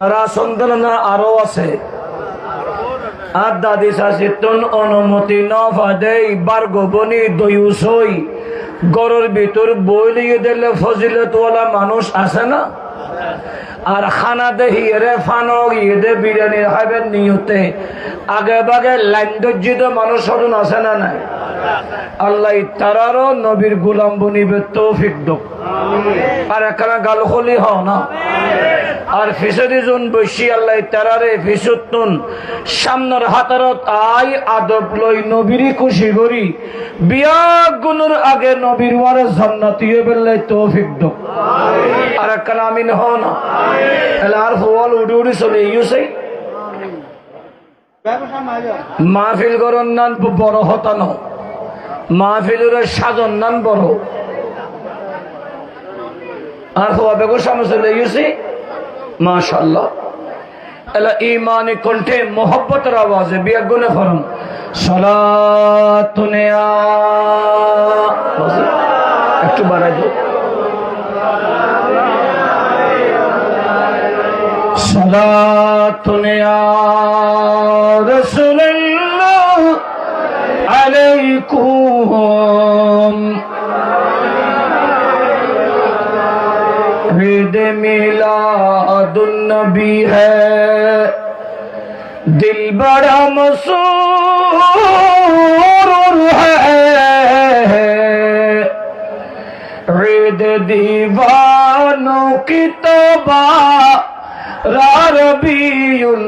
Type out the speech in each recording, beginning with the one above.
তারা সন্তান না আরো আছে আর দাদি শাসিতন অনুমতি ন ফাদে বার গোপনী দয়ুসই গরুর ভিতর বই লিয়ে দিলে ফজিলতওয়ালা মানুষ আছে না আর খানা দে হিরে ফানো গিয়ে দে বিরিয়ানি খাবেন নিয়তে আগে বাগে লাইন দর্জিত মানুষ সজন আছে না নাই আল্লাহ তারারও নবীর গোলাম বনিবে তৌফিক দোক আর একখানা গাল খলি হও না আর ফিসদি জুন বসি আল্লাহ তারারে ফিসুতুন সামনের হাতারত আই আদব লই নবীরই খুশি করি বিয়া গুনুর আগে নবীর ওয়ারে জান্নাতি বেলে তৌফিক দোক আর একখানা আমিন হও না এলা আর ফওয়াল উড়ি উড়ি চলে ইউসাই মাহফিল করন নান বড় হতানো মাহফিলের সাজন নান বড় আর হওয়া বেগর সামনে চলে গেছি মাশাআল্লাহ এলা ইমানি কণ্ঠে মোহব্বতের আওয়াজে বিয়া গুনে ফরম সালাতুন ইয়া একটু বাড়াই দাও সালাতুন ইয়া রাসূলুল্লাহ আলাইকুম ईद मिलादुन नबी है दिल बड़ा मसूर है ईद दीवानों की तौबा रबीउन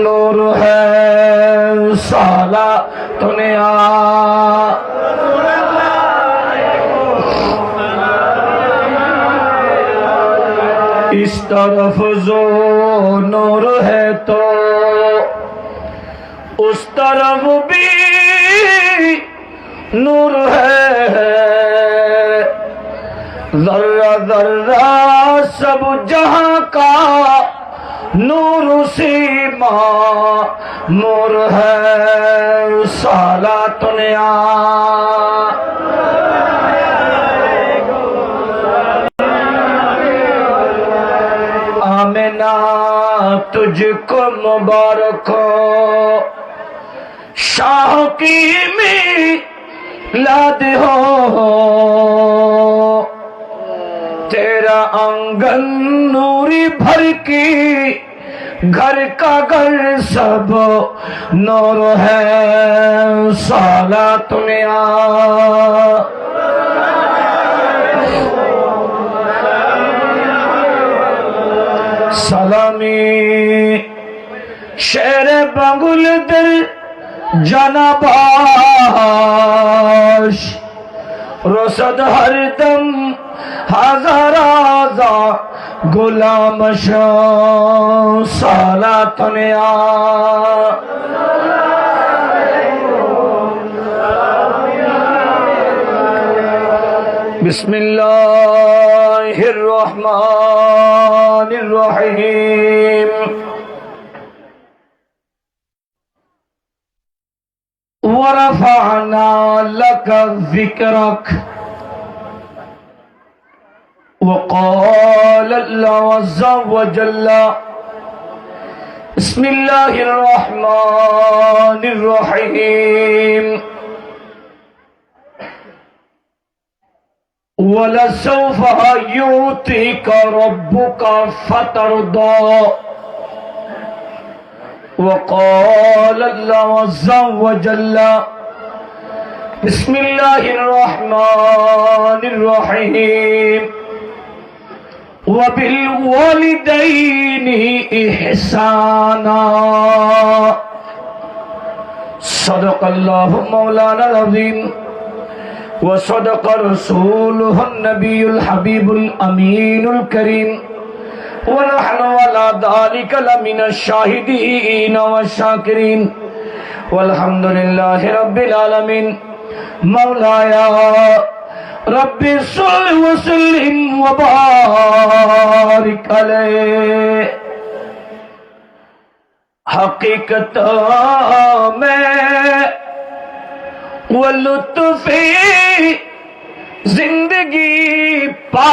नूर है सालातुन या इस तरफ जो नूर है तो उस तरफ भी नूर है जर्रा जर्रा सब जहां का नूर सी मामूर है सालातुन या आमिना तुझको मुबारक हो शाह की मिलाद हो तेरा आंगन नूरी भर की घर का घर सब नूर है सालातुन या সালামি শের বাঙ্গুল দিল জানাবাস রসদ হরদম হাজার হাজার গোলাম সালাতুন ইয়া বিসমিল্লাহির রহমানির রহিম ওয়ারাফা'না লাকা যিকরাক وقال الله عز وجل بسم الله الرحمن الرحيم ولسوف يعطيك ربك فترضى وقال الله عز وجل بسم الله الرحمن الرحيم وبالوالدين إحسانا صدق الله مولانا العظيم وصدق رسوله النبي الحبيب الأمين الكريم ونحن على ذلك لمن الشاهدين والشاكرين والحمد لله رب العالمين مولاي رب صل وسلم وبارك عليه حقیقت میں وہ لطف زندگی پا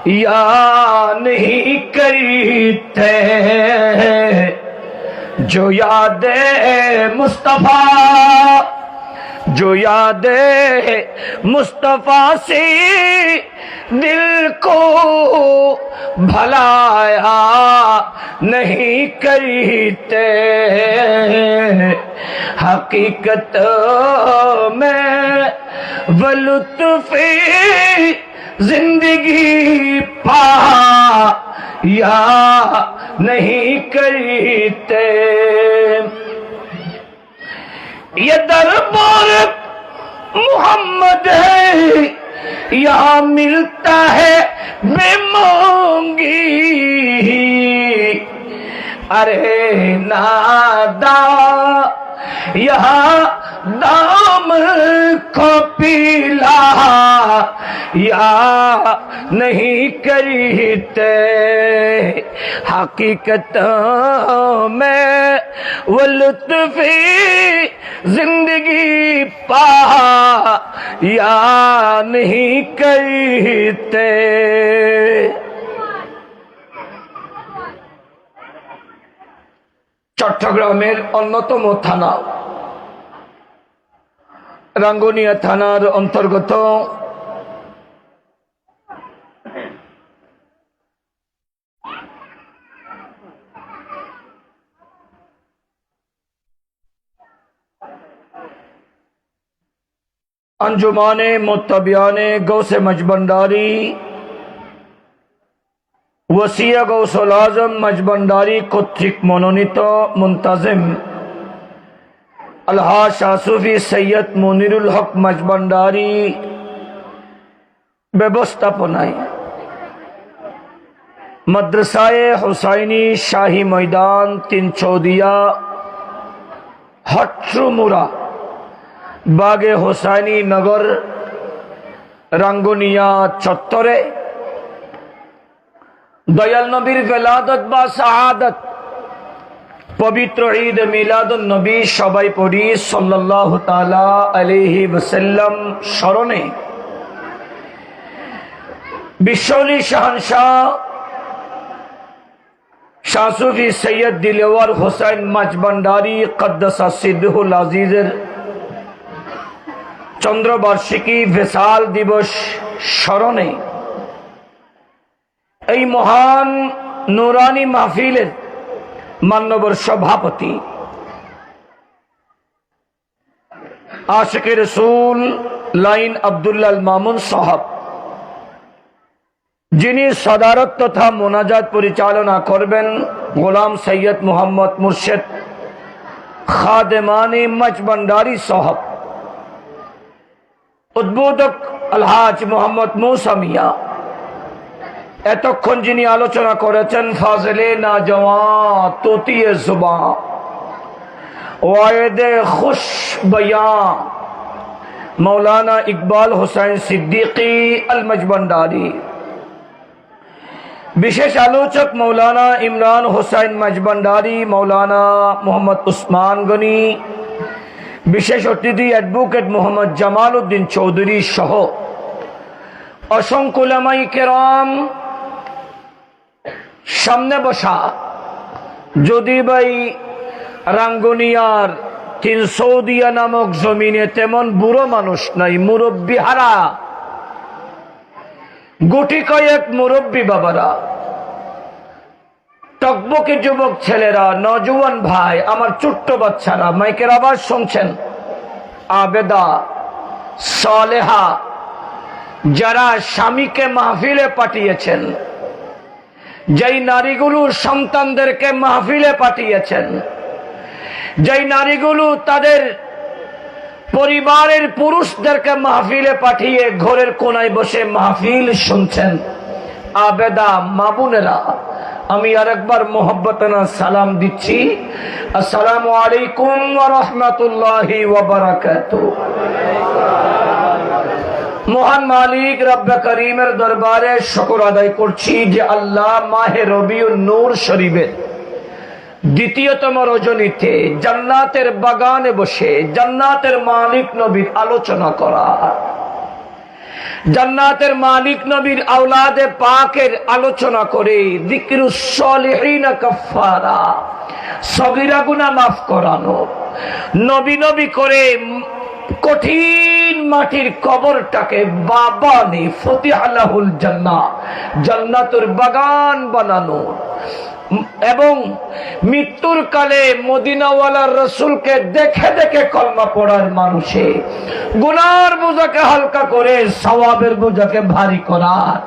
या नहीं करते जो यादे मुस्तफा, जो यादे मुस्तफा से दिल को भलाया नहीं करते। हकीकत में वो लुत्फ़े जिंदगी पा या नहीं करते। ये दरबार मोहम्मद है, यहाँ मिलता है बेमोंगी। अरे नादा यहाँ दाम को पिला या नहीं करते। हकीकत में वो लुत्फ़े जिंदगी पा या नहीं करते। চট্টগ্রামের অন্যতম থানা রাঙ্গুনিয়া থানার অন্তর্গত अंजुमाने मुत्तबियाने गौसे मजबंडारी वसिया गौसुल आजम मजबंडारी কর্তৃক মনোনীত মুনতাজিম আলহাজ শাহ সুফি সৈয়দ মুনিরুল হক মজবন্ডারি ব্যবস্থাপনায় মাদ্রাসায়ে হুসাইনি শাহী ময়দান তিনচৌদিয়া হট্রুমুরা বাগে হুসাইনি নগর রাঙ্গুনিয়া চত্বরে দয়াল নবীর বেলাদত বা শাহাদত পবিত্র ঈদ মিলাদুন নবী সবাই পড়ি সাল্লাল্লাহু তাআলা আলাইহি ওয়াসাল্লাম স্মরণে বিশ্বলি শাহনশাহ শাহ সুফি সৈয়দ দিলওয়ার হোসেন মজবন্ডারি কদ্দাসা সিদ্দুল আজিজের চন্দ্রবার্ষিকী ভিসাল দিবস স্মরণে এই মহান নুরানি মাহফিলের মান্যবর সভাপতি আশিক রাসূল লাইন আব্দুল্লাহ মামুন সাহেব, যিনি সদারত তথা মোনাজাত পরিচালনা করবেন গোলাম সৈয়দ মোহাম্মদ মুর্শেদ খাদেমানি মজবন্ডারি সাহেব, উদ্বোধক আলহাজ মোহাম্মদ মুসা মিয়া, এতক্ষণ যিনি আলোচনা করেছেন ফাজলে না জওয়া তোতিয়ে জুবা ওয়ায়েদে খুশ বয়া মৌলানা ইকবাল হুসাইন সিদ্দিকী আল মজবন্ডারি, বিশেষ আলোচক মৌলানা ইমরান হুসাইন মজবন্ডারি, মৌলানা মোহাম্মদ উসমান গনি, বিশেষ অতিথি অ্যাডভোকেট মোহাম্মদ জামাল উদ্দিন চৌধুরী সহ অসংখ্য উলামায়ে কেরাম সামনে বসা। যদি ভাই রাঙ্গুনিয়ার তিনসৌদিয়া নামক জমিনে তেমন বুড়ো মানুষ নাই, মুরব্বী হারা গুটি কয়েক মুরব্বী বাবারা, টকবকে যুবক ছেলেরা, নজওয়ান ভাই, আমার ছোট্ট বাচ্চারা, মাইকের আওয়াজ শুনছেন, আবেদা সালেহা, যারা স্বামীকে মাহফিলে পাঠিয়েছেন, যেই নারীগুলো সন্তানদেরকে মাহফিলে পাঠিয়েছেন, যেই নারীগুলো তাদের পরিবারের পুরুষদেরকে মাহফিলে পাঠিয়ে ঘরের কোনায় বসে মাহফিল শুনছেন, আবেদা মা বোনেরা, আমি আরেকবার মোহব্বতানা সালাম দিচ্ছি। আসসালামু আলাইকুম ওয়া রাহমাতুল্লাহি ওয়া বারাকাতুহু। মহান মালিক রব্বে করিমের দরবারে শুকর আদায় করছি যে আল্লাহ মাহে রবিউন নূর শরীফের দ্বিতীয়তম রজনীতে জান্নাতের বাগানে বসে জান্নাতের মালিক নবীর আলোচনা করা, জান্নাতের মালিক নবীর আওলাদে পাকের আলোচনা করে যিকরুস সলিহিন কাফারা, সগীরা গুনাহ মাফ করানো, নবী নবী করে কঠিন মাটির কবরটাকে বাবানে ফতিহালাহুল জান্নাহ, জান্নাতের বাগান বানানো, এবং মৃত্যুর কালে মদিনাওয়ালার রসুলকে দেখে দেখে কলমা পড়ার মানুষে গুনার বোঝাকে হালকা করে সওয়াবের বোঝাকে ভারী করার।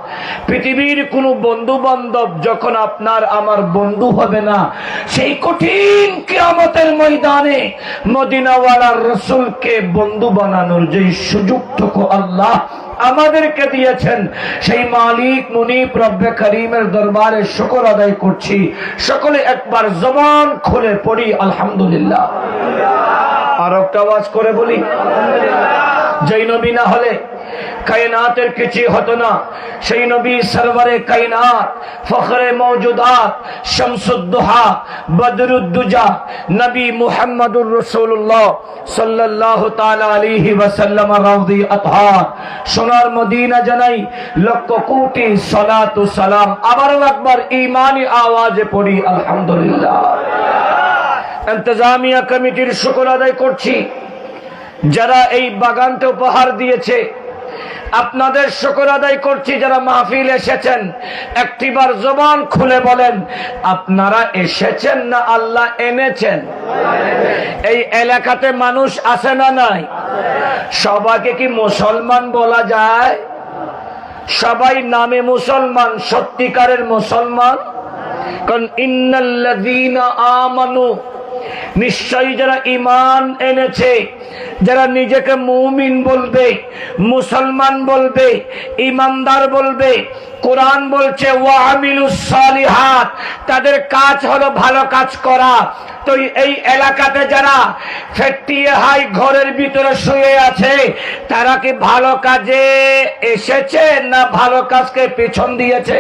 পৃথিবীর কোনো বন্ধু বান্ধব যখন আপনার আমার বন্ধু হবে না, সেই কঠিন কিয়ামতের ময়দানে মদিনাওয়ালার রসুলকে বন্ধু বানানোর যে সুযোগটুকু আল্লাহ আমাদেরকে দিয়েছেন, সেই মালিক মুনিব রব্বে করিমের দরবারে শুকর আদায় করছি। সকলে একবার জবান খুলে পড়ি আলহামদুলিল্লাহ। আর একটা আওয়াজ করে বলি যেই নবী না হলে কায়নাতের কিছু হতো না। সেই নবী সরওয়ারে কায়নাত, ফখরে মওজুদাত, শামসুদ্দোহা, বদরুদ্দুজা নবী মুহাম্মদুর রাসূলুল্লাহ সাল্লাল্লাহু তাআলা আলাইহি ওয়াসাল্লাম রাউদি আতহার সোনার মদিনা জানাই লক্ষ কোটি সালাত ও সালাম। আবার একবার ঈমানি আওয়াজে পড়ি আলহামদুলিল্লাহ। ইন্তেজামিয়া কমিটির শুকর আদায় করছি যারা এই বাগানটা উপহার দিয়েছে। আপনাদের শুকর আদায় করছি যারা মাহফিল এসেছেন। একটিবার জবান খুলে বলেন, আপনারা এসেছেন না আল্লাহ এনেছেন? এই এলাকাতে মানুষ আছে না নাই? সবাইকে কি মুসলমান বলা যায়? সবাই নামে মুসলমান, সত্যিকারের মুসলমান? কারণ ইন্নাল্লাযীনা আমানু, নিশ্চয়ই যারা ঈমান এনেছে, যারা নিজেকে মুমিন বলবে, মুসলমান বলবে, ঈমানদার বলবে, কোরআন বলছে ওয়া আমিলুস সালিহাত, তাদের কাজ হলো ভালো কাজ করা। তো এই এলাকাতে যারা ফেটিয়ে হাই ঘরের ভিতরে শুয়ে আছে, তারা কি ভালো কাজে এসেছে না ভালো কাজকে পেছন দিয়েছে?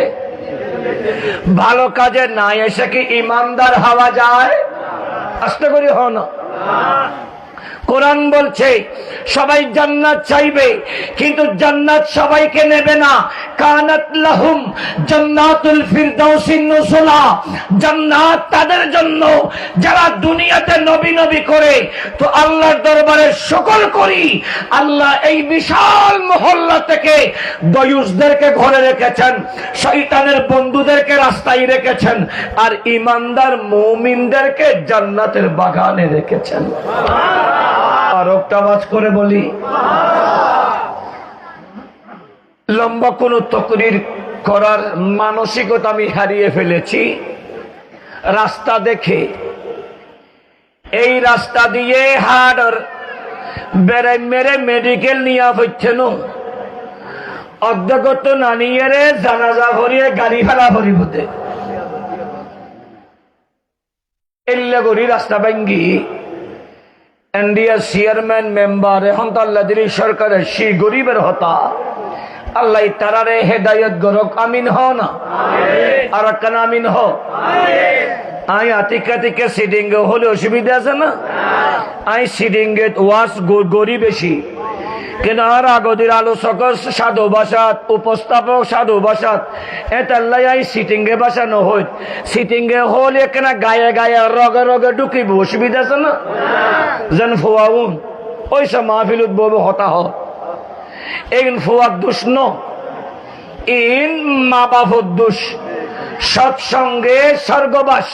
ভালো কাজে না এসে কি ঈমানদার হওয়া যায়? আস্তে করে হও না। কোরআন বলছে সবাই জান্নাত চাইবে, কিন্তু জান্নাত সবাইকে নেবে না। কানাত লাহুম জান্নাতুল ফিরদাউসিন নুজুলা, জান্নাত তাদের জন্য যারা দুনিয়াতে নবী নবী করে। তো আল্লাহর দরবারে শুকর করি, আল্লাহ এই বিশাল মহল্লা থেকে দয়ুসদেরকে ঘরে রেখেছেন, শয়তানের বন্ধুদেরকে রাস্তায় রেখেছেন, আর ঈমানদার মুমিনদেরকে জান্নাতের বাগানে রেখেছেন। আর একটা আওয়াজ করে বলি, লম্বা কোন তকরির করার মানসিকতা আমি হারিয়ে ফেলেছি। রাস্তা দেখে এই রাস্তা দিয়ে হাড় বেড়ে মেরে মেডিকেল নিয়ে হচ্ছে না, অধ্যগত না নিয়ে রে জানাজা ভরিয়ে গাড়ি ফেলা ভরিবতে এল্লে গড়ি রাস্তা ভাঙ্গি ইন্ডিয়া চেয়ারম্যান মেম্বার এখন তো আল্লাহ দিলি সরকারের সেই গরিবের হতা। আল্লাহ তারারে হেদায়ত গরক, আমিন হ না? আর একখান আমিন হ। আই আতিকা থেকে সিডিং হলে অসুবিধা আছে না? আই সিডিং ওয়াস গরিব বেশি, কিন্তু আর আগদের আলোচক সাধু ভাষাত, উপস্থাপক সাধু ভাষাত, এতাল্লাই আই সিটিংয়ে ভাষা নহই। সিটিংয়ে হলে কেনা গায়ে গায়ে রগে রগে ঢুকিব, অসুবিধা আছে না? যেন ফুয়াউন ওইসব মাহফিলত বলবো হতা হ। ইন ফুয়ার দুষ ন, ইন মা বাপর দুষ। সৎসঙ্গে স্বর্গবাস,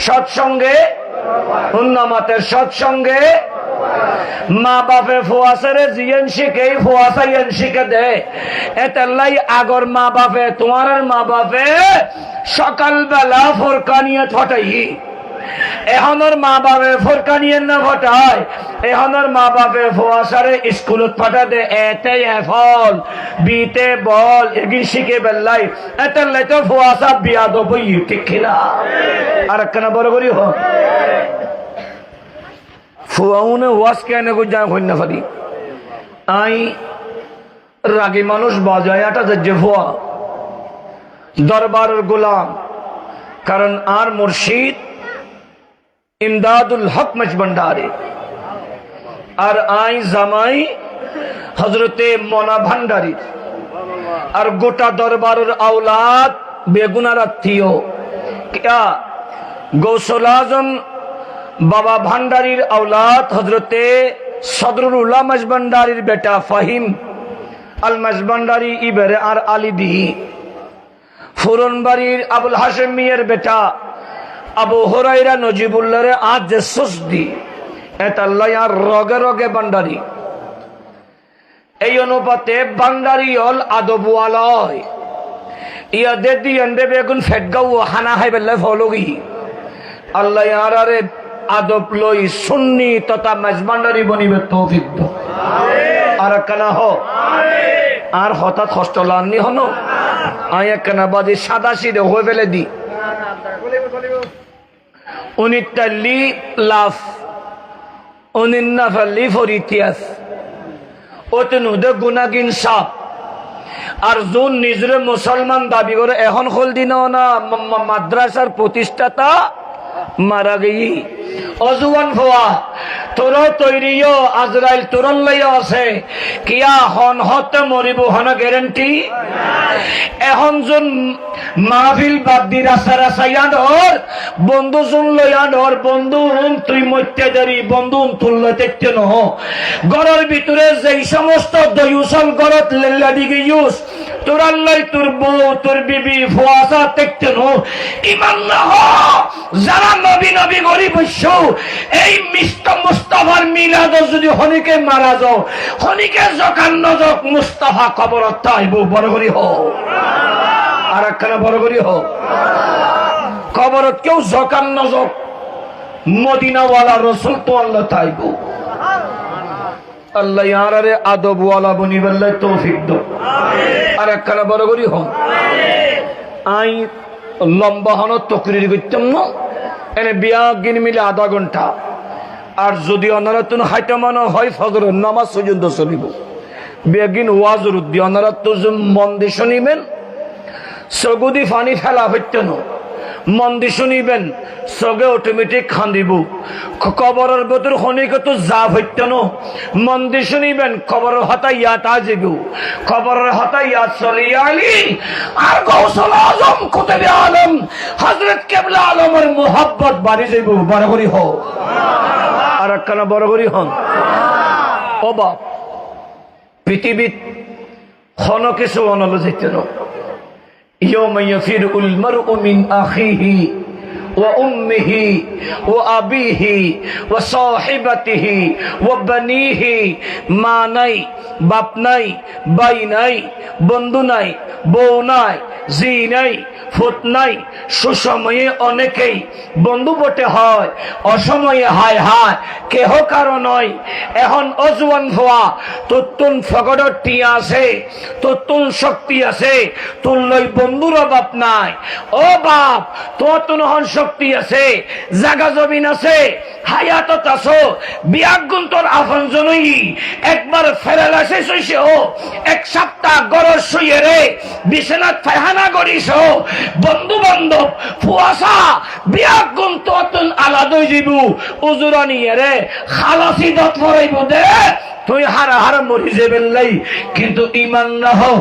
সৎসঙ্গে উন্নমাতের, সৎসঙ্গে মা বাপে ফুয়াশারে জিয়েন শিখে ফুয়াশাইন শিখে দে। এতাল্লাই আগর মা বাপে, তোমার মা বাপে সকালবেলা ফোরকানিয়ে ফটাই, এখনের মা বাপে ফোরকানিয়ে না ফটায়, এখনের মা বাপে ফুয়াশারে স্কুলত ফাটা দে। এতে ফল বিতে বল এগি শিখে বেল্লাই, এতাল্লাই তো ফুয়াশা বিয়া দেবই, ঠিক কিনা? আর একখানা বড় করি হ ফুয়াউনে ওয়াজ কেন যা হইনা পারি। আই রাগী মানুষ বাজায় আটা যে ফুয়া দরবারের গোলাম, কারণ আর মুর্শিদ ইমদাদুল হক মজবন্ডারে, আর আই জামাই হজরতে মনা ভান্ডারী আর গোটা দরবারের আওলাদ বেগুনারাত্মীয় গৌসুল আজম বাবা ভান্ডারীর আওলাদ হজরতে সদরুল উলামা মাঝভান্ডারীর বেটা ফাহিম আল মাঝভান্ডারী ইবেরে আর আলিদি ফুরনবাড়ির আবুল হাশেম মিয়ার বেটা আবু হুরায়রা নজিবুল্লাহরে আজ যে সুসদি এতাল্লাহ আর রগে রগে ভান্ডারী। এই অনুপাতে ভান্ডারী হল আদবওয়ালয় ইয়াদে দিয়ান্ডে বেগুন ফেটগাও হানা হাই বেল্লাই ফলগি আল্লাহ ইয়ারারে আদব লই সুন্নি তথা মাঝভান্ডারী বনিবে তৌফিক দাও। আর একখানা হ আর হঠাৎ কষ্ট লাননি হনো আয় একখানা বাদে সাদা সিদে হয়ে ফেলে দি উনিটাল্লি লাভ উনিন্নাফাল্লি ফর ইতিহাস অতনুদে গুনাগিন সাপ আর যোন নিজরে মুসলমান দাবি করে এখন খোল দিন না মাদ্রাসার প্রতিষ্ঠাতা মারা গেই অজুয়ান ভোয়া তোর তৈরিও আজরাইল তোরন লাইয়া আছে কিয়া হন হতে মরিব হন গ্যারেন্টি এখন যোন মাহফিল বাদ দি রাস্তা রাস্তাইয়ান ওর বন্ধু শুন লইয়ান ওর বন্ধু তুই মত্যাদারি বন্ধু তুললে দেখতে নহ ঘরের ভিতরে যেই সমস্ত দয়ুসল গরত লেল্লা দিকে ইউস তোর আল্লাহ তোর বউ তোর বিবি ফুয়াশা দেখতে নহ ইমান না যারা নবী নবী গরিব এই মিষ্ট মুস্তাফার মিলাদ যদি হনিকে মারা যাও হনিকে জকান নজক মুস্তাফা কবরত আইব বড় করি হো আর একখানা বড় করি হো কবরত কেউ জকান নজক মদিনাওয়ালা রসুল তো আল্লাহ তাইব আল্লাহ ইয়ারে আদবওয়ালা বনিবেল্লাহ তৌফিক দাও আর একখানা বড় করি হো আই লম্বা হন তকরির করতাম না এনে বিয়া গিন মিলে আধা ঘন্টা আর যদি অনারা তুমি হাইটামানো হয় ফজরের নামাজ পর্যন্ত চলিব বেগিন ওয়াজর উদ্দি অনারা তো মন দিয়ে শুনিবেন সগুদি ফানি ফেলা হইতে ন মন দিয়ে শুনিবেন সগে অটোমেটিক খান্দিব কবরের ভেতর খনিকে তো জাপ হইতে ন মন দিয়ে শুনিবেন কবরের হতা ইয়াত আজব কবরের হতা ইয়াত চলিয়া আলি আর গৌসুল আজম কুতুবে আলম হযরত কিবলা আলমের মোহাব্বত বাড়ি যাইব বড় করি হও আর একখানা বড় করি হন ও বাপ পৃথিবীত খন কিছু অনলো যাইতে ন ইয়াউমা ইয়াফিরুল মারউ মিন আখিহি وأمه وأبيه وصاحبته وبنيه মা নাই বাপ নাই ভাই নাই বন্ধু নাই বউ নাই জি নাই ফুট নাই সুসময়ে অনেকেই বন্ধু বটে হয় অসময়ে হায় হায় কেহ কারো নয় এখন অজুয়ান ভোয়া তোর ফগড় টিয়া আছে তোর শক্তি আছে তোর লই বন্ধুর অভাব নাই ও বাপ তোর হন শক্তি আছে জাগা জমিন আছে হায়াতত আছো বিয়াগুন তোর আপন জনই একবার ফেরালাসে সইছে ও এক সপ্তাহ গরর শুয়ে রে বিছানাত ফায়হানা করিস বন্ধু বান্ধব ফুয়াশা বিয়াগুন তোর আলাদা জীবু উজুরানি রে খালাসি দত ফরাইব দে তুই হারা হারা মরি যাবেন লাই কিন্তু ইমান না হো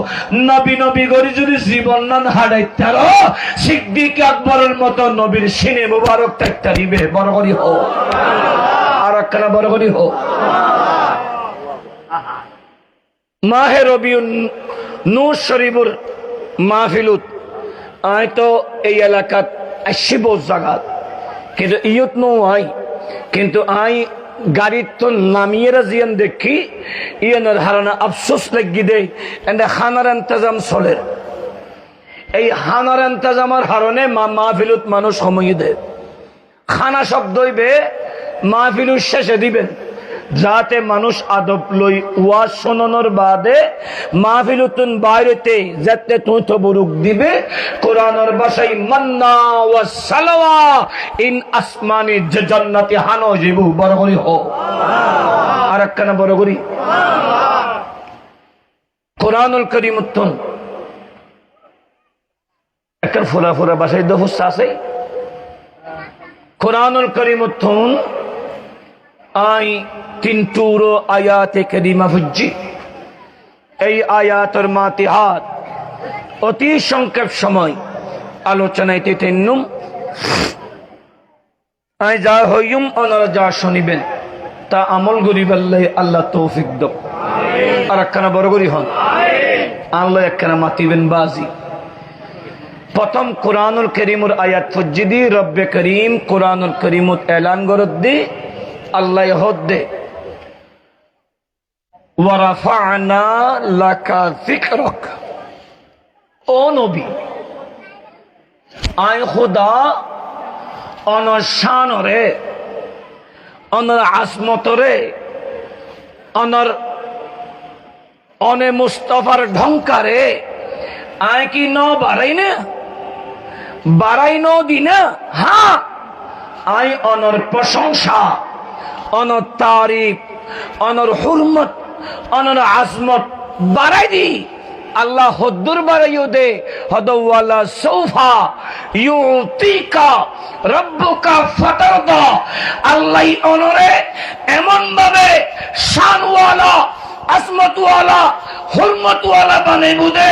নবী নবী গরি যদি জীবন নান হারাইতার সিদ্দিক আকবরের মতো নবীর সিনে মুবারক তাইতারিবে বড় করি হো আর একখানা বড় করি হো মাহে রবিউল নূর শরীফুর মাহফিলুত আই তো এই এলাকাত আসিব জায়গা কিন্তু ইয়ত নো আই কিন্তু আই গাড়ির তো নামিয়ে জিয়ান দেখি ইয়ানের হারানা আফসোস লাগি দে এন্ডা খানার ইন্তজাম চলে এই খানার ইন্তজামের হারণে মাহফিলত মানুষ সময় দে খানা শব্দ হইবে মাহফিলুর শেষে দিবেন যাতে মানুষ আদব লই ওয়াজ শোনানোর বাদে মাহফিলুতুন বাইরেতে যাতে তুই তো বুরুক দিবে কোরআনের ভাষায় মান্না ওয়া সালাওয়া ইন আসমানি জান্নাতি হানো জিবু বড় করি হো আর একখানা বড় করি কোরআনুল কারীমুতুন একটা ফোরা ফোরা ভাষায় দফস আছে কোরআনুল কারীমুতুন আই তিন টুরো আয়াতে কারিমা ফুজ্জি এই আয়াতের মাতিহাত অতি সংক্ষেপ সময় আলোচনাইতে তেন্নুম আই যা হইম ওনারা যা শুনিবেন তা আমল গরিবাল্লাহ আল্লাহ তৌফিক দাও আর একখানা বড় করি হন আল্লাহ একখানা মাতিবেন বাজি প্রথম কুরআনুল কারীমুর আয়াত ফুজ্জিদি রব্বে করিম কুরআনুল কারীমুত এলান করদ্দি আল্লাহ হদ্দে ওয়া রাফা'না লাকা যিকরাক ও নবী আয় খুদা অনর শানরে অনর আসমতরে অনর অনে মুস্তাফার ঢংকারে আয় কি ন বাড়াই না বাড়াই ন দি না হ্যাঁ আয় অনর প্রশংসা অনর তারিফ অনর হুরমত অনর আসমত বাড়াই দি আল্লাহ হদ্দুর বাড়াইও দে হদওয়ালা সৌফা ইউতিকা রব্বুকা ফাতারদা আল্লাহ অনরে এমন ভাবে শানওয়ালা আসমতওয়ালা হুরমতওয়ালা বানাইব দে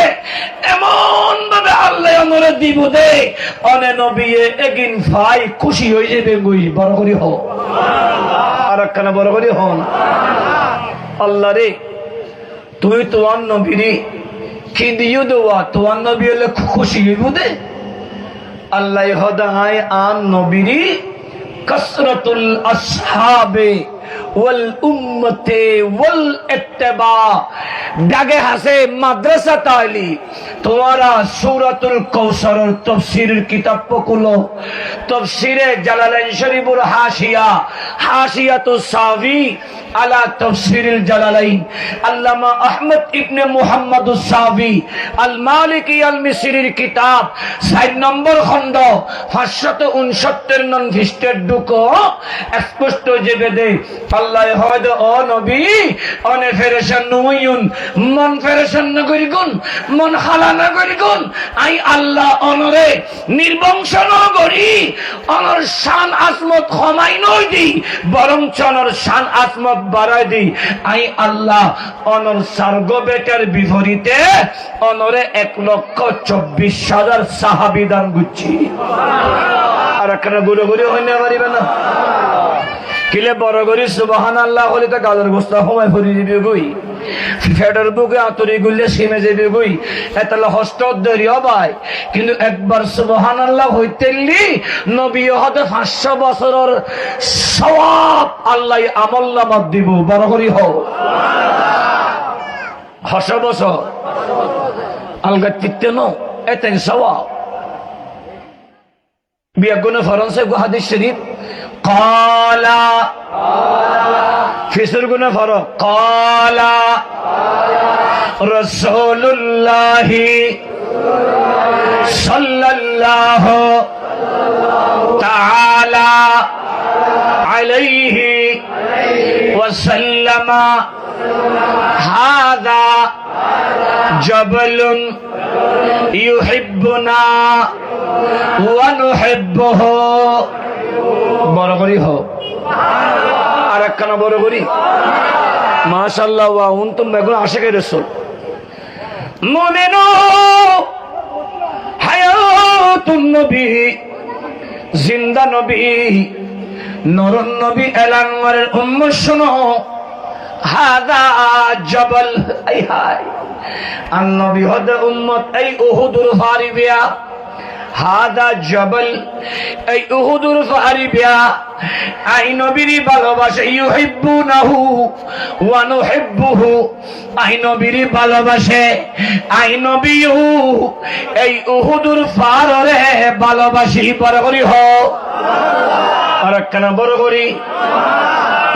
এমন ভাবে আল্লাহ অনরে দিব দে অনে নবী এগিন ভাই খুশি হয়ে যাবে গই বড় করি হও আর একখানা বড় করি হন আল্লাহ রে তুই তোমার নবীরে কি দিও দেওয়া তোমার নবী হলে খুশি হইব দে আল্লাহ হদায় আন নবীরি কসরতুল আসহাবে ওয়াল উম্মতে ওয়াল ইত্তিবা ডাগে হাসে মাদ্রাসা তাইলি তোমারা সূরাতুল কাউসারের তাফসীরের কিতাব পড়লো তাফসীরে জালালাইন শরীফুল হাশিয়াতুস সাবি আলা তাফসীরিল জালালাইন আল্লামা আহমদ ইবনে মুহাম্মদুস সাবি আল মালিকি আল মিসরির কিতাব 4 নম্বর খণ্ড 569 নং খ্রিস্টের ঢুকো স্পষ্ট যেবে দে আল্লাহ হয়তো ও নবী অনে ফেরেশান নয়ুন মন ফেরেশান না করি গুণ মন খালা না করি গুণ আই আল্লাহ অনরে নির্বংশ ন করি অনর শান আসমত ক্ষমাই নই দি বরং অনর শান আসমত বাড়াই দি আই আল্লাহ অনর সার্গ বেটার বিপরীতে অনরে 1,24,000 সাহাবী দান গুচ্ছি আর একখানা গুলো গুলো হইতে পারিবে না কিলে বড় করি সুবহানাল্লাহ হলে তো গালের গোস্তা সময় ভরি দিবি গই ফেডার বুকে আতরি গুললে সিমে যাবি গই এতলা হস্ত ধরিও ভাই কিন্তু একবার সুবহানাল্লাহ হইতেলি নবী হতে 500 বছরের সওয়াব আল্লাহ আমলনামাত দিব বড় করি হও সুবহানাল্লাহ 500 বছর আলগা তিতে নো এতেন সওয়াব বিয়াগুনে ফরান্সে গো হাদিস শরীফ قال فسر گنا فرو قال رسول الله صلى الله تعالى عليه وسلم هذا جبل يحبنا ونحبه বড় করি হো আর একখানা বড় করি মাশাআল্লাহ ওয়া উনতুম বেগুন আশিকে রাসূল মুমিনু হায়াতুন নবী জিন্দা নবী নূরুন নবী এলান মারের উম্মত শুনো হাদা জবল আই হাই আন নবী হদ উম্মত এই উহুদুর ফারিবিয়া হাদা জবল এই উহুদুর ফারিবিয়া আই নবীর ভালোবাসে ইউহিব্বুনাহু ওয়া নুহিব্বুহু আই নবীর ভালোবাসে আই নবীও এই উহুদুর ফাররে ভালোবাসি বড় করি হো আর একখানা বড় করি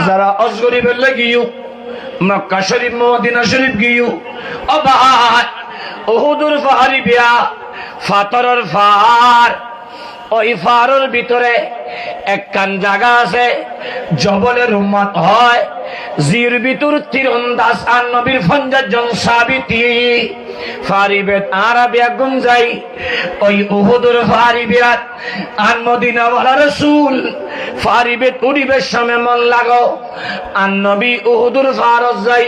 যারা অজগরি বললে গিয়ে মক্কা শরীফ মদিনা শরীফ গিয়ে ও ভাই উহুদুর ফারিবিয়া ফাতরের ফার ওই ফারের ভিতরে একখান জায়গা আছে জবলের উম্মত হয় জির ভিতর তীরন্দাজ আর নবীর ফঞ্জাজন সাবিতি ফারিবেত আরাবিয়া গুঞ্জাই ওই উহুদুর ফারিবিয়াত আর মদিনা ওয়ালা রাসূল ফারিবে উড়িবে সময় মন লাগো আন নবী উহুদুর ফারজ যাই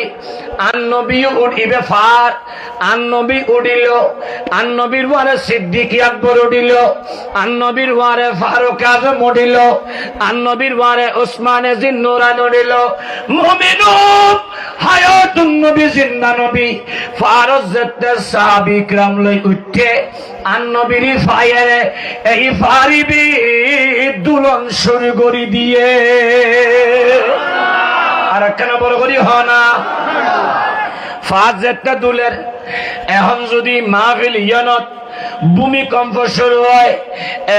আন নবী উড়িবে ফার আন নবী উড়িল আন নবীর ওয়ারে সিদ্দিক আকবর উড়িল আন নবীর ওয়ারে ফারুক আজম উড়িল আন নবীর ওয়ারে উসমানে জিন্নুরান উড়িল মুমিনুন হায়াতুন নবী জিন্দা নবী ফারজ যেতে সাহাবী کرام লই উঠে আন নবীর ফায়ারে এই ফারিবি দুলন শুরু করি দিয়ে আর কেন বড় করি হনা ফাজ যেতে দুলের এখন যদি মাহফিল ইয়ানত ভূমিকম্প শুরু হয়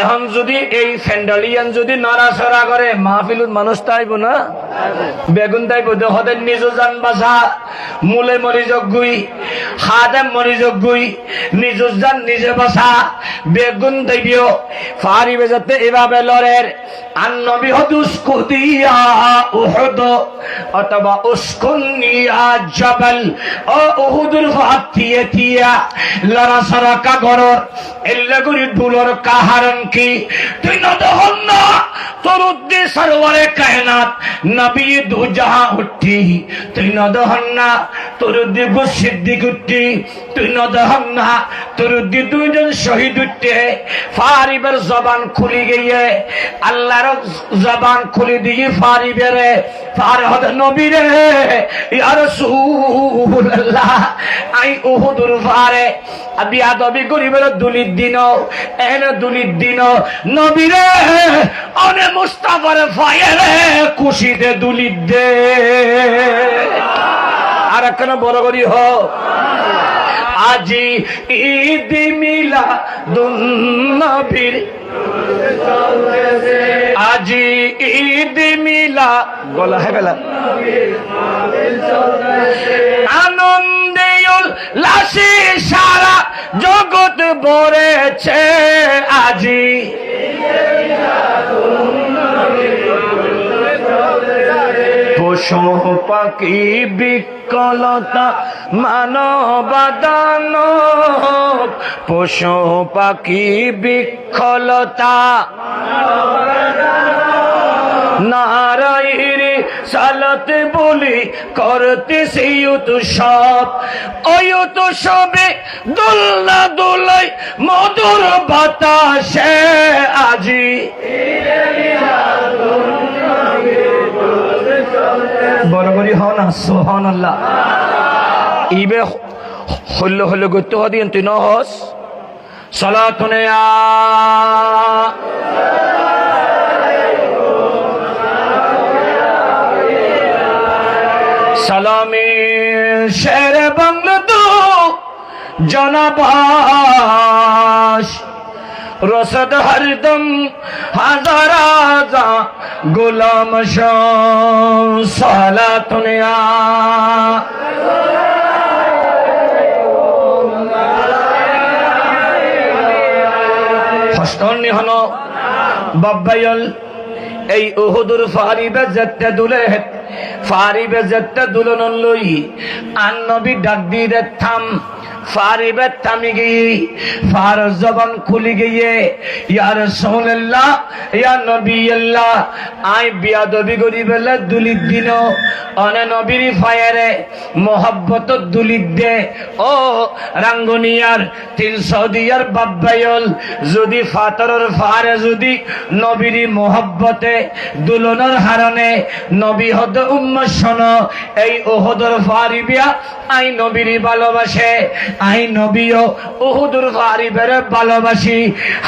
এখন যদি এই ফ্যান্ডালিয়ান যদি নড়াচড়া করে মাহফিলত মানুষ তাইব না বেগুন তাইব দেহদের নিজ জান বাসা মূলে মরিযোগ গুই হাদে মরিযোগ গুই নিজ জান নিজে বাসা বেগুন দেবিও ফারিবে যাতে এভাবে লড়ের আন নবী হদুস কুদিয়া উহুদ অথবা উসকুনিয়া জবল ও উহুদুর ফাতিয়ে দিয়া লড়াচড়া কা গর এল্লাগুরি দুলর কাহারন কি তুই নদহন না তোর উদ্দে সরওয়ারে কায়নাত নবী দু জাহান উঠি তুই নদহন না তোর উদ্দে গো সিদ্দিক উঠি তুই নদহন না তোর উদ্দে দুইজন শহীদ উঠে ফারিবের জবান খুলি গিয়ে আল্লাহর জবান খুলি দিয়ে ফারিবের ফারহদ নবী রে ইয়া রাসূলুল্লাহ আই উহুদুর ফারে বিয়াদবি গরিবের দুলির দিন এন দুলির দিন নবীরে অনে মুস্তাফার ফায়ারে খুশিতে দুলির দে আর কেন বড় করি হ আজি ঈদ মিলাদুন নবীর আজি ঈদ মিলা গলা হে বেলা আনন্দে উল্লাসে সারা জগৎ ভরেছে আজি পশু পাখি বিকলতা মানবাদান পশু পাখি বিকলতা নারায়ের সালাতে বলি করতেছি উৎসব ওই উৎসবে দোলনা দোলাই মধুর বাতাসে আজি বড় করি হন সুবহানাল্লাহ ইবে হল্লো হল্লো করতে হদিন তুই নহস সালাতুনে সালামে শের বাংলা তো জনবাস রসদ হরদম হাজার হাজার গোলাম সালাতুনে হস্তনি হন বাব্বায়ল এই উহুদুর ফারিবে যেতে দুলে ফারিবে যেতে দুলন লই আন নবী ডাক দিয়ে থাম ফারিবে থামি গিয়ে ফার জবান খুলি গিয়ে ইয়া রাসূলুল্লাহ ইয়া নবী আল্লাহ আই বিয়াদবি করি বেলা দুলির দিন অনে নবীর ফায়ারে মোহাব্বত দুলির দে ও রাঙ্গুনিয়ার 300 দিয়ার বাব্বায়ল যদি ফাতরের ফারে যদি নবীর মোহাব্বতে দুলনের হারনে নবী হদ উম্মত শোনো এই উহুদের ফারিবিয়া আই নবীর ভালোবাসে আই নবীও উহুদের ফারিবের ভালোবাসি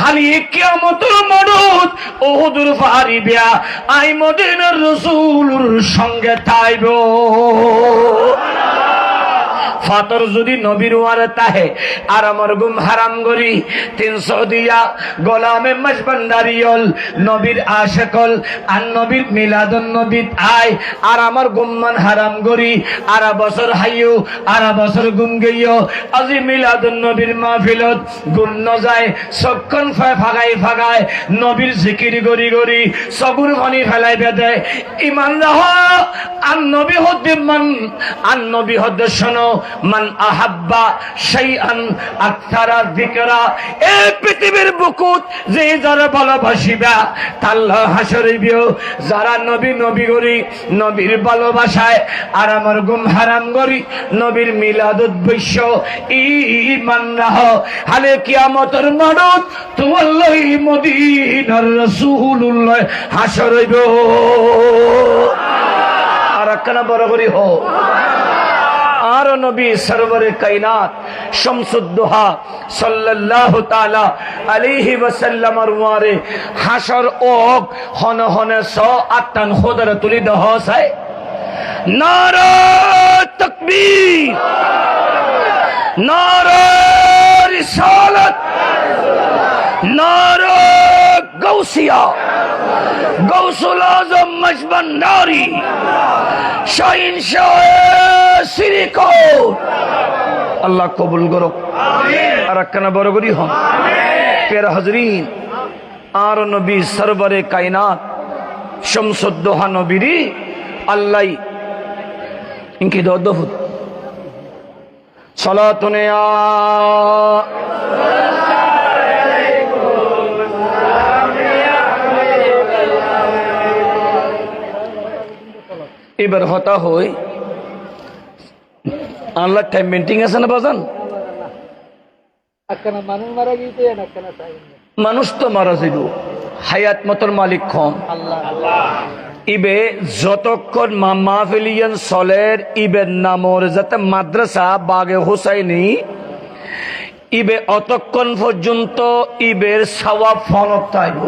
হালি কিয়ামতের মরুদ উহুদের ফারিবিয়া আই মদিনার রাসূলের সঙ্গে থাইব ফাতর যদি নবীর ওয়ারে তাহে আর আমার গুম হারাম করি 300 দিয়া গোলামে মজবন্দারিয়ল নবীর আশিকল আর নবীর মিলাদুন নবী আয় আর আমার গুমমান হারাম করি আর বছর হাইও আর বছর গুম গইও আজি মিলাদুন নবীর মাহফিলত গুম ন যায় সক্ষণ ফাগাই ফাগাই নবীর জিকির করি করি সগুর পানি ফেলাই বেদে ইমান রাহ আর নবী হদ্দিমান আর নবী হদ্দ শোনো মান আহাব্বা শাইআন আকসারা যিকরা, এই পৃথিবীর বুকুত যে যারা ভালোবাসিবা আল্লাহ হাসরিবিও, যারা নবী নবী করি নবীর ভালোবাসায় আর আমার গুম হারাম করি নবীর মিলাদুত বৈশ্য ঈমান রাহ, হালে কিয়ামতের মানত তোমাল্লাই মদিনার রাসূলুল্লাহ হাসরিব। আর একখানা বড় করি হো আর নবী সরওয়ারে কায়নাত শামসুদ্দোহা সাল্লাল্লাহু তাআলা আলাইহি ওয়াসাল্লামের ওয়ারে হাসর ওক হন হনে সো আটান খোদার তুলি দহ সাই নারা তাকবীর, নারা রিসালাত, নারা গাউসিয়া, গৌসুল আজম মজবন্দারি, শাহিন শাহ সিরিকোট, আল্লাহ কবুল করো। আর একখানা বড় করি হন প্যারা হাজরিন, আর নবী সরবরে কায়নাত শামসুদ্দোহা নবীরি আল্লাহ ইনকি দফুত সালাতুনে এবার হতা হই আল্লাহ টাইম মেন্টিং আছে না বাজান? মানুষ তো মারা যাইব, হায়াত মতর মালিক খন ইবে যতক্ষণ মাহফিলিয়ান চলের ইবের নামর যাতে মাদ্রাসা বাগে হুসাইনি ইবে অতক্ষণ পর্যন্ত ইবের সওয়াব ফলত থাকব।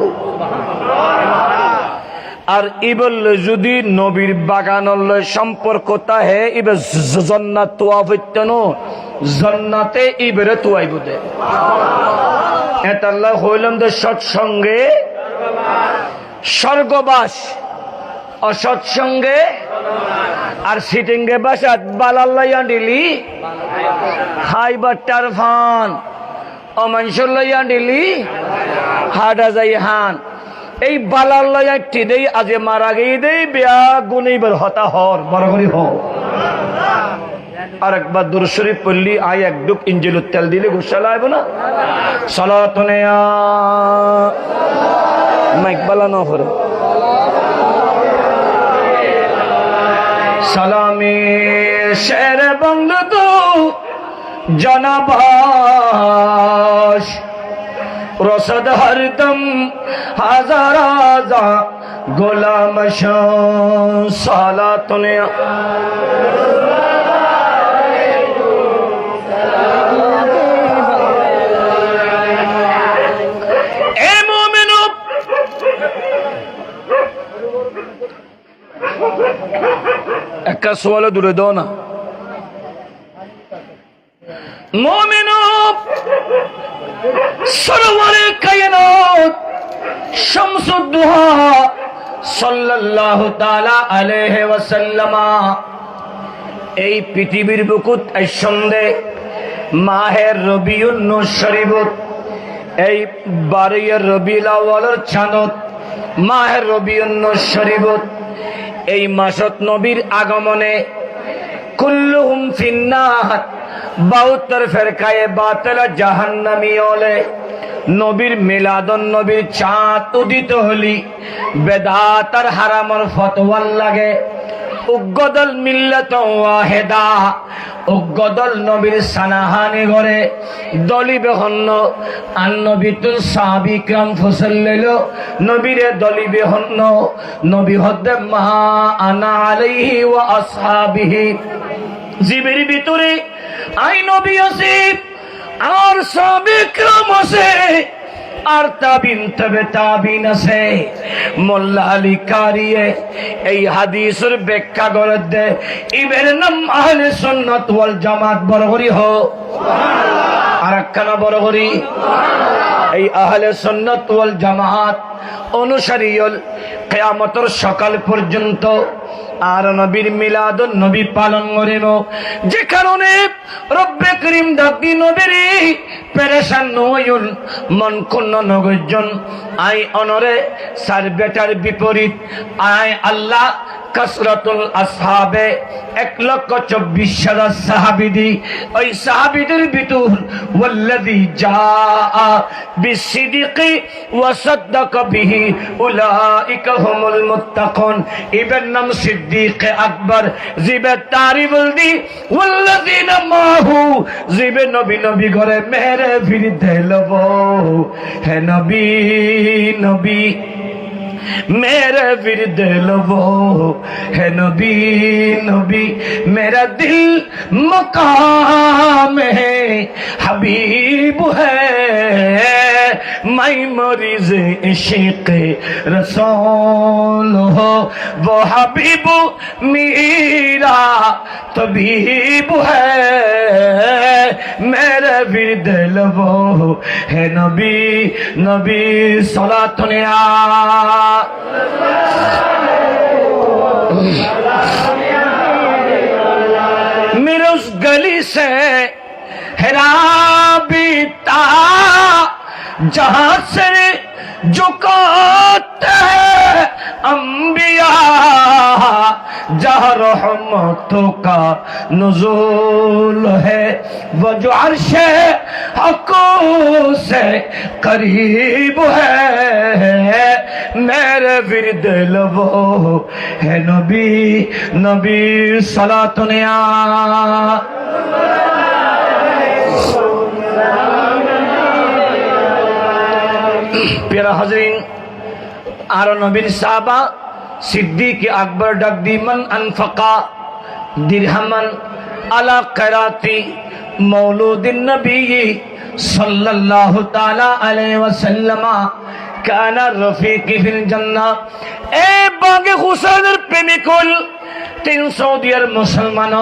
আর ইবল যদি নবীর বাগানল সম্পর্ক তাহে ইবে জান্নাত তোয়াফিতনো জান্নাতে ইবেরে তোয়াইব দে। এতাল্লাহ হইলাম দে সৎসঙ্গে স্বর্গবাস, অসৎসঙ্গে আর সিটিংয়ে বাসাত বালাল্লাইয়া দিলি খাইবার টারফান অমানসুল্লাইয়া দিলি হাডা যাই হান। এই বালাল্লাইয়া টিদেই আজে মারা গিয়ে দেই বেয়া গুণইবার হতা হর বড় করি হ। আর একবার দুরূদ শরীফ পড়লি আই এক ডুব ইঞ্জিলের তেল দিলে গোসল আইব না। সালাতুনে মাইক বালানো হরে সালামি শের বন্ধু জনাবাস রসদ হরদম হাজার হাজার গোলাম সালাতুনে একটা সওয়াল দূরে দাও না। মুমিনু সরওয়ারে কায়নাত শামসুদ্দোহা সাল্লাল্লাহু তাআলা আলাইহি ওয়াসাল্লাম এই পৃথিবীর বুকুত সন্ধে মাহের রবিউল নূর শরীফত এই বারোয়ের রবিউল আউয়ালের চাঁদত মাহের রবিউল নূর শরীফত এই মাসত নবীর আগমনে কুল্লুহুম ফিন্নার 72 ফেরকায়ে বাতিলা জাহান্নামী হলে নবীর মিলাদুন নবীর চাঁদ উদিত হলি বেদাতার হারামর ফতোয়ার লাগে উগ্গদল মিল্লাত ওয়াহিদা উগ্গদল নবীর সানাহানি করে দলি বেহন্ন আন নবীতুল সাহাবিকরাম ফসল্লিল নবীরে দলি বেহন্ন নবী হদ্দে মা আনা আলাইহি ওয়া আসহাবিহি জিবের ভিতরে আই নবী আছে আর সাহাবিকরাম আছে আর তাবিন তবে তাবিন আছে। মোল্লা আলী কারিয়ে এই হাদিসের ব্যাখ্যা করে দে ইবের নাম আহলে সুন্নাত ওয়াল জামাত বড় করি হো সুবহানাল্লাহ। আর একখানা বড় করি এই আহলে সুন্নাত ওয়াল জামাত অনুসারীল কিয়ামতের সকাল পর্যন্ত আর নবীর মিলাদুন নবী পালন করিব। যে কারণে রব্বে করিম ডাকি নবীরে পেরেশান নয়ুন মন কোন নগজন আই অনরে সার বেটার বিপরীত আই আল্লাহ কাসরাতুল আসহাবে 1,24,000 সাহাবী দি ওই সাহাবীদের ভিতর ওয়াল্লাযী জাআ বিসিদকি ওয়া সাদ্দাকা বিহি উলাইকা হুমুল মুত্তাকুন ইবেন নাম সিদ্দিক আকবর জিবে তারিফ দি ওয়াল্লাযীনা মাহু জিবে নবী নবী ঘরে মেরে ফিরতে লবো হে নবী নবী मेरे विरद लबो है नबी नबी मेरा दिल मकाम है हबीब है मैं मरीज इश्क रसूल हो वो हबीब मेरा तबीब है मेरे विरद लबो है नबी नबी सलातुन या मेरे उस गली से हेराबीता जहां से झुकाते हैं अंबिया जहाँ रहमतों का नुज़ूल है वो जो अर्शे हक़ से करीब है मेरे विरद लबो है नबी नबी सलातुन या प्यारा हजरीन आरो नबीर साहबा सिद्दीक अकबर डाक दी मन अनफका दिरहमन अला क़राती मौलूदिन नबी सल्लल्लाहु ताला अलैहि वसल्लम काना रफीकी फिल जन्नह ए बागे हुसैনের প্রেমিকুল 300 ইয়ার মুসলমান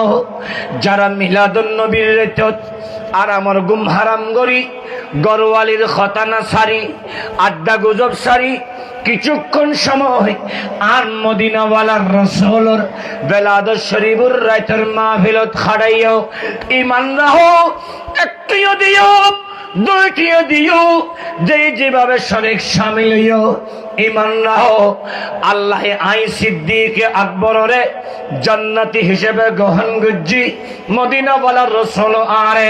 যারা মিলাদুন নবীর রেতত আর আমার গুম হারাম গরি গরওয়ালির খতানা সারি আড্ডা গুজব সারি কিছুক্ষণ সময় আর মদিনাওয়ালার রাসূলের বেলাদত শরীফের রাতের মাহফিলত খাড়াইও ঈমান রাখো একটিও দিও দুইটিও দিও যেভাবে শরীক শামিল হইও ঈমান রাখো আল্লাহ আই সিদ্দিক আকবররে জান্নাতি হিসেবে গ্রহণ করজি মদিনাওয়ালার রাসূল আরে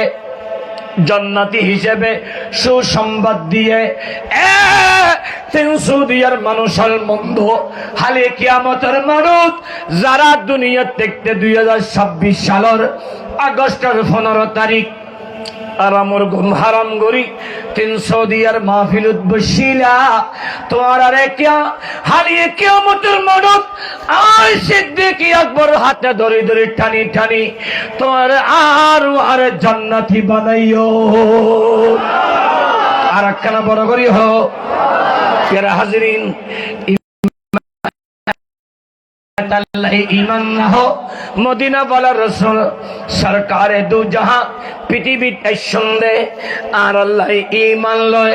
জান্নাতি হিসেবে সুসংবাদ দিয়ে 300 দিয়ার মানুষের মন্দ হালে কিয়ামতের মানুষ যারা দুনিয়া দেখতে 2026 সালের আগস্টের 15 তারিখ আর আমার গুম হারাম গরি 300 দিয়ার মাহফিলত বসিলা তোমার আরে কিয়া হালিয়ে কিয়ামতের মানুষ আই সিদ্দিক আকবর হাতে ধরে ধরে টানি টানি তোমার আর জান্নাতি বানাইও আর একখানা বড় করি হো প্যারা হাজিরিন ईमान न हो मदीना वाला रसूल सरकार दो जहां पृथ्वीत सुंदे और अल्लाह ईमान लय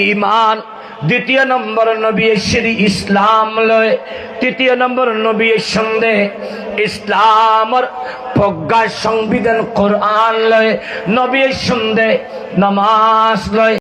ईमान द्वितीय नम्बर नबी श्री इस्लाम लय तृतीय नम्बर नबी सन्देह इस्लाम प्रज्ञा संविधान कुरान लय नबी सन्देह नमाज लय